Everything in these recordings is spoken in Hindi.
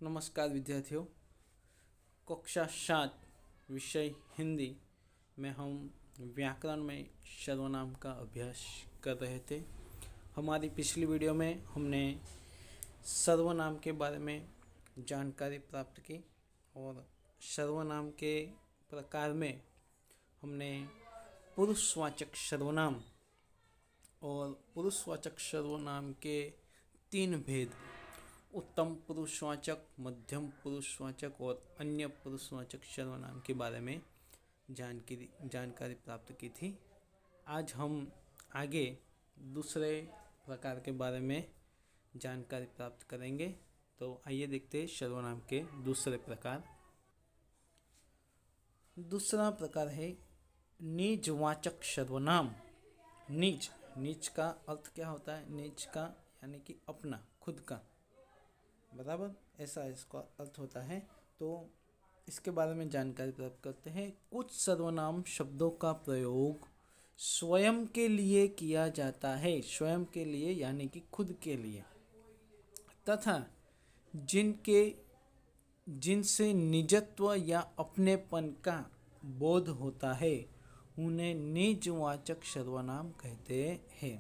नमस्कार विद्यार्थियों। कक्षा 7 विषय हिंदी में हम व्याकरण में सर्वनाम का अभ्यास कर रहे थे। हमारी पिछली वीडियो में हमने सर्वनाम के बारे में जानकारी प्राप्त की और सर्वनाम के प्रकार में हमने पुरुषवाचक सर्वनाम और पुरुषवाचक सर्वनाम के 3 भेद, उत्तम पुरुषवाचक, मध्यम पुरुषवाचक और अन्य पुरुषवाचक सर्वनाम के बारे में जानकारी प्राप्त की थी। आज हम आगे दूसरे प्रकार के बारे में जानकारी प्राप्त करेंगे। तो आइए देखते हैं सर्वनाम के दूसरे प्रकार। दूसरा प्रकार है निजवाचक सर्वनाम। निज का अर्थ क्या होता है? निज का यानी कि अपना, खुद का, बराबर, ऐसा इसका अर्थ होता है। तो इसके बारे में जानकारी प्राप्त करते हैं। कुछ सर्वनाम शब्दों का प्रयोग स्वयं के लिए किया जाता है, स्वयं के लिए यानी कि खुद के लिए, तथा जिनसे निजत्व या अपनेपन का बोध होता है उन्हें निजवाचक सर्वनाम कहते हैं।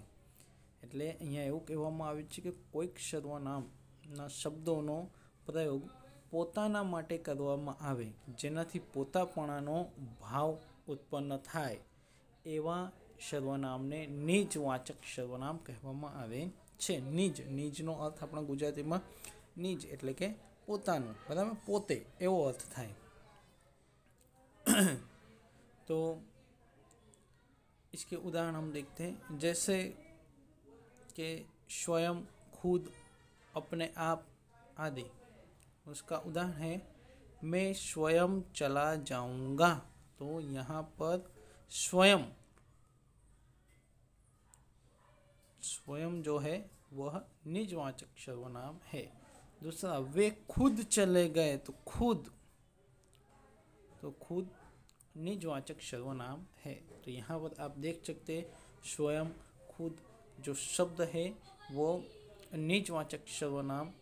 એટલે અહીંયા એવું કહેવામાં આવ્યું છે કે કોઈક સર્વનામના શબ્દોનો પ્રયોગ પોતાના માટે કરવામાં આવે જેનાથી પોતાપણાનો ભાવ ઉત્પન્ન થાય એવા સર્વનામને નિજવાચક સર્વનામ કહેવામાં આવે છે। નિજનો અર્થ આપણા ગુજરાતીમાં નિજ એટલે કે પોતાનું, બરાબર, પોતે એવો અર્થ થાય। तो इसके उदाहरण हम देखते हैं, जैसे कि स्वयं, खुद, अपने आप आदि। उसका उदाहरण है मैं स्वयं चला जाऊंगा। तो यहाँ पर स्वयं जो है वह निजवाचक सर्वनाम है। दूसरा, वे खुद चले गए। तो खुद निजवाचक सर्वनाम है। तो यहाँ पर आप देख सकते हैं स्वयं, खुद जो शब्द है वो निजवाचक सर्वनाम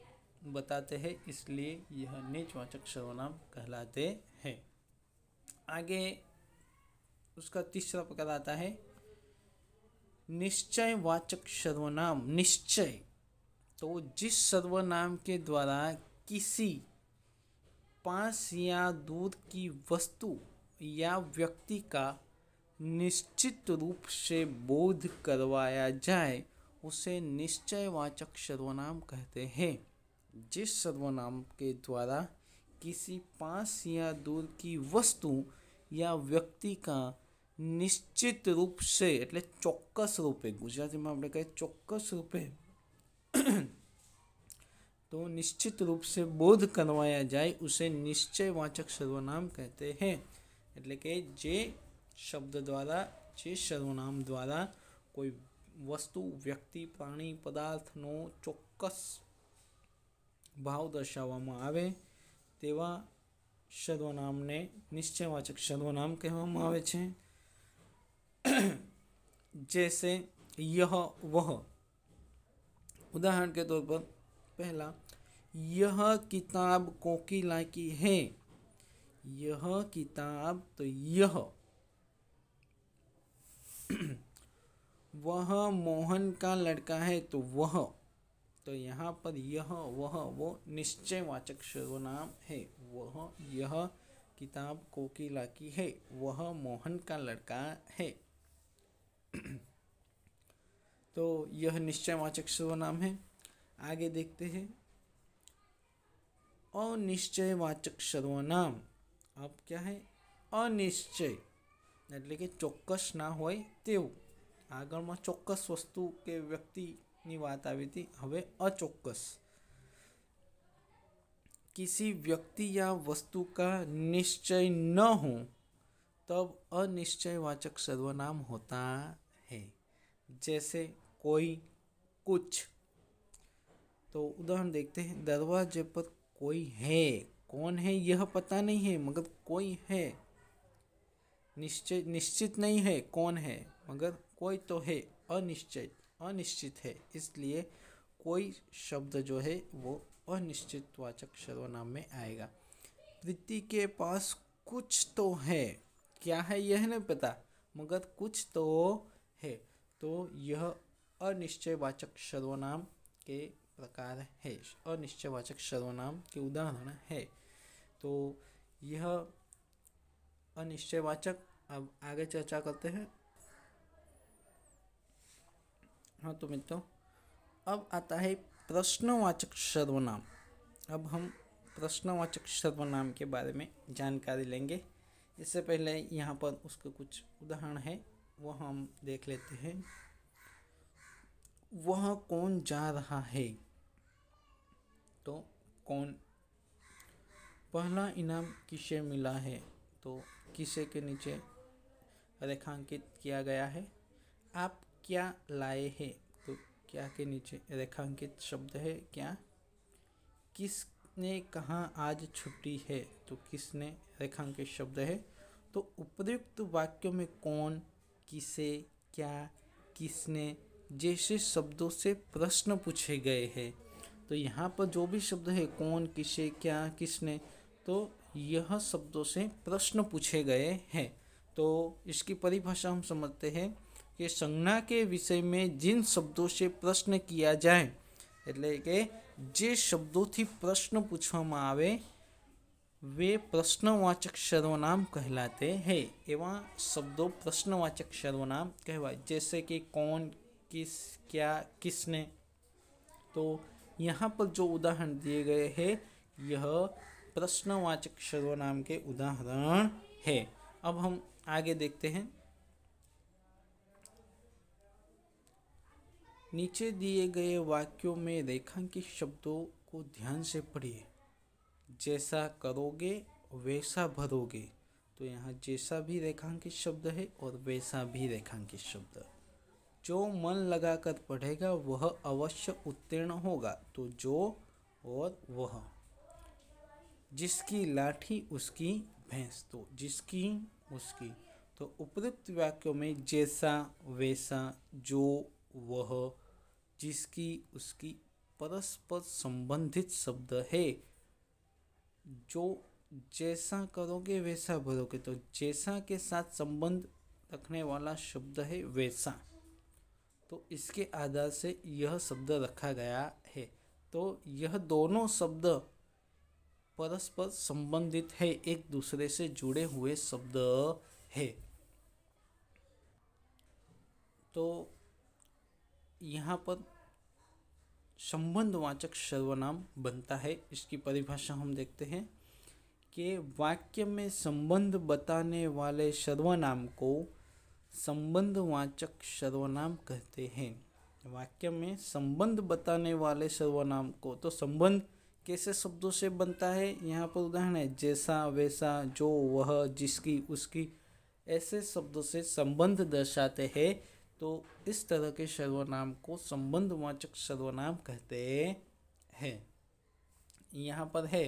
बताते हैं, इसलिए यह निजवाचक सर्वनाम कहलाते हैं। आगे उसका तीसरा प्रकार आता है निश्चयवाचक सर्वनाम। निश्चय, तो जिस सर्वनाम के द्वारा किसी पास या दूर की वस्तु या व्यक्ति का निश्चित रूप से बोध करवाया जाए उसे निश्चयवाचक सर्वनाम कहते हैं। जिस सर्वनाम के द्वारा किसी पास या दूर की वस्तु या व्यक्ति का निश्चित रूप से એટલે ચોક્કસ રૂપે, ગુજરાતીમાં આપણે કહીએ ચોક્કસ રૂપે, तो निश्चित रूप से बोध करवाया जाए उसे निश्चयवाचक सर्वनाम कहते हैं। એટલે કે જે શબ્દ દ્વારા, જે સર્વનામ દ્વારા કોઈ વસ્તુ, વ્યક્તિ, પ્રાણી, પદાર્થનો ચોક્કસ ભાવ દર્શાવવામાં આવે તેવા સર્વનામને નિશ્ચયવાચક सर्वनाम કહેવામાં આવે છે। जैसे यह, वह। उदाहरण के तौर पर पहला, यह किताब कोकिला की है। यह किताब, तो यह। वह मोहन का लड़का है। तो वह, तो यहाँ पर यह, वह, वो निश्चयवाचक सर्वनाम है। वह, यह किताब कोकिला की है, वह मोहन का लड़का है। तो यह निश्चयवाचक सर्वनाम है। आगे देखते हैं अनिश्चयवाचक सर्वनाम। अब क्या है? अनिश्चय એટલે કે ચોક્કસ ના હોય તેવું। આગળમાં ચોક્કસ વસ્તુ કે વ્યક્તિની વાત આવી હતી, હવે અચોક્કસ। किसी व्यक्ति या वस्तु का निश्चय न हो तब अनिश्चयवाचक सर्वनाम होता है। जैसे कोई, कुछ। तो उदाहरण देखते हैं, दरवाजे पर कोई है। कौन है यह पता नहीं है, मगर कोई है। निश्चित नहीं है कौन है, मगर कोई तो है। अनिश्चित है, इसलिए कोई शब्द जो है वो अनिश्चितवाचक सर्वनाम में आएगा। प्रीति के पास कुछ तो है, क्या है यह नहीं पता, मगर कुछ तो है, तो यह अनिश्चयवाचक सर्वनाम के प्रकार है, अनिश्चयवाचक सर्वनाम के उदाहरण है। तो यह अनिश्चयवाचक, अब आगे चर्चा करते हैं। हाँ तो मित्रों, अब आता है प्रश्नवाचक सर्वनाम। अब हम प्रश्नवाचक सर्वनाम के बारे में जानकारी लेंगे। इससे पहले यहाँ पर उसके कुछ उदाहरण है, वो हम देख लेते हैं। वह कौन जा रहा है, तो कौन। पहला इनाम किसे मिला है, तो किसे के नीचे रेखांकित किया गया है। आप क्या लाए हैं, तो क्या के नीचे रेखांकित शब्द है क्या। किसने कहा आज छुट्टी है, तो किसने रेखांकित शब्द है। तो उपयुक्त वाक्यों में कौन, किसे, क्या, किसने जैसे शब्दों से प्रश्न पूछे गए हैं। तो यहाँ पर जो भी शब्द है कौन, किसे, क्या, किसने, तो यह शब्दों से प्रश्न पूछे गए हैं। तो इसकी परिभाषा हम समझते हैं कि संज्ञा के विषय में जिन शब्दों से प्रश्न किया जाए, એટલે કે જે શબ્દોથી પ્રશ્ન પૂછવામાં આવે वे प्रश्नवाचक सर्वनाम कहलाते हैं। एवं शब्दों प्रश्नवाचक सर्वनाम कहवाय, जैसे कि कौन, किस, क्या, किसने। तो यहाँ पर जो उदाहरण दिए गए हैं यह प्रश्नवाचक सर्वनाम के उदाहरण है। अब हम आगे देखते हैं। नीचे दिए गए वाक्यों में रेखांकित शब्दों को ध्यान से पढ़िए। जैसा करोगे वैसा भरोगे, तो यहाँ जैसा भी रेखांकित शब्द है और वैसा भी रेखांकित शब्द। जो मन लगाकर पढ़ेगा वह अवश्य उत्तीर्ण होगा, तो जो और वह। जिसकी लाठी उसकी भैंस, तो जिसकी उसकी। तो उपयुक्त वाक्यों में जैसा, वैसा, जो, वह, जिसकी, उसकी परस्पर संबंधित शब्द है। जो जैसा करोगे वैसा भरोगे, तो जैसा के साथ संबंध रखने वाला शब्द है वैसा, तो इसके आधार से यह शब्द रखा गया है। तो यह दोनों शब्द परस्पर संबंधित है, एक दूसरे से जुड़े हुए शब्द है। तो यहाँ पर संबंधवाचक सर्वनाम बनता है। इसकी परिभाषा हम देखते हैं कि वाक्य में संबंध बताने वाले सर्वनाम को संबंधवाचक सर्वनाम कहते हैं। वाक्य में संबंध बताने वाले सर्वनाम को, तो संबंध कैसे शब्दों से बनता है, यहाँ पर उदाहरण है जैसा, वैसा, जो, वह, जिसकी, उसकी, ऐसे शब्दों से संबंध दर्शाते हैं। तो इस तरह के सर्वनाम को संबंधवाचक सर्वनाम कहते हैं। यहाँ पर है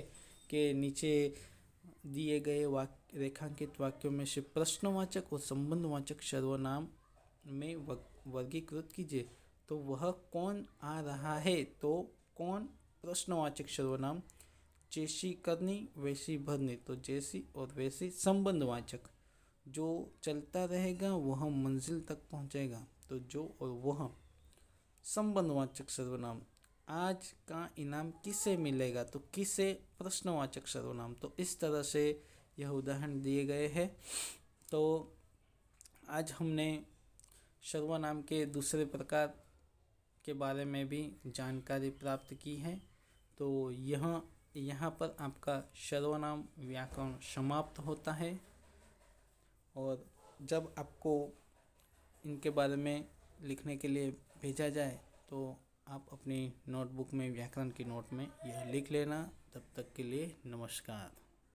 कि नीचे दिए गए वाक्य, रेखांकित वाक्यों में से प्रश्नवाचक और संबंधवाचक सर्वनाम में वर्गीकृत कीजिए। तो वह कौन आ रहा है, तो कौन प्रश्नवाचक सर्वनाम। जैसी करनी वैसी भरनी, तो जैसी और वैसी संबंधवाचक। जो चलता रहेगा वह मंजिल तक पहुंचेगा, तो जो और वह संबंधवाचक सर्वनाम। आज का इनाम किसे मिलेगा, तो किसे प्रश्नवाचक सर्वनाम। तो इस तरह से यह उदाहरण दिए गए हैं। तो आज हमने सर्वनाम के दूसरे प्रकार के बारे में भी जानकारी प्राप्त की है। तो यहाँ पर आपका सर्वनाम व्याकरण समाप्त होता है। और जब आपको इनके बारे में लिखने के लिए भेजा जाए तो आप अपनी नोटबुक में, व्याकरण की नोट में यह लिख लेना। तब तक के लिए नमस्कार।